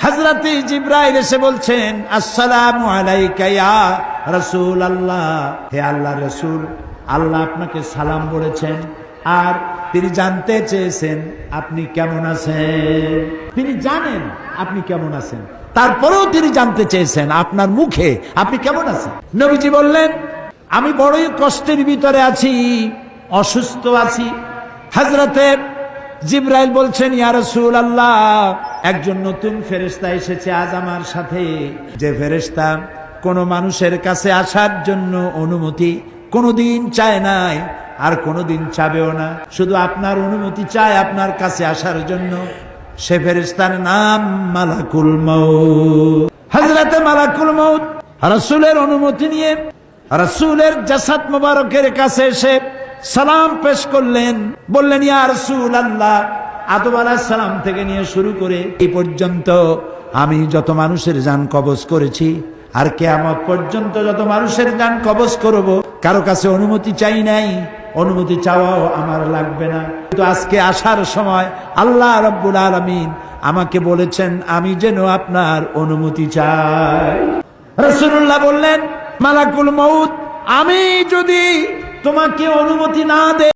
হযরতে জিবরাইল এসে বলছেন, আসসালামু আলাইকা ইয়া রাসূলুল্লাহ, হে আল্লাহর রাসূল, আল্লাহ আপনাকে সালাম বলেছেন আর তিনি জানতে চেয়েছেন আপনি কেমন আছেন। তিনি জানেন আপনি কেমন আছেন, তারপরেও তিনি জানতে চেয়েছেন আপনার মুখে আপনি কেমন আছেন। নবীজি বললেন, আমি বড়ই কষ্টের ভিতরে আছি, অসুস্থ আছি। হযরতে জিবরাইল বলছেন, ইয়া রাসূলুল্লাহ, একজন নতুন ফেরেশতা এসেছে আজ আমার সাথে, যে ফেরেশতা কোন মানুষের কাছে আসার জন্য অনুমতি কোনোদিন চায় নাই আর কোনোদিন চাবেও না, শুধু আপনার অনুমতি চায় আপনার কাছে আসার জন্য। সে ফেরেশতার নাম মালাকুল মউত। হযরতে মালাকুল মউত রাসূলের অনুমতি নিয়ে রাসূলের জাসাদ মোবারকের কাছে এসে সালাম পেশ করলেন, বললেন, ইয়া রাসূলুল্লাহ, আদম আলাইহিস সালাম থেকে নিয়ে শুরু করে এই পর্যন্ত আমি যত মানুষের জান কবজ করেছি আর কিয়ামত পর্যন্ত যত মানুষের জান কবজ করব, কারো কাছে অনুমতি চাই নাই, অনুমতি চাওয়াও আমার লাগবে না। কিন্তু আজকে আসার সময় আল্লাহ রাব্বুল আলামিন আমাকে বলেছেন আমি যেন আপনার অনুমতি চাই। রাসূলুল্লাহ বললেন, মালাকুল মউত, আমি যদি তোমাকে অনুমতি না দেই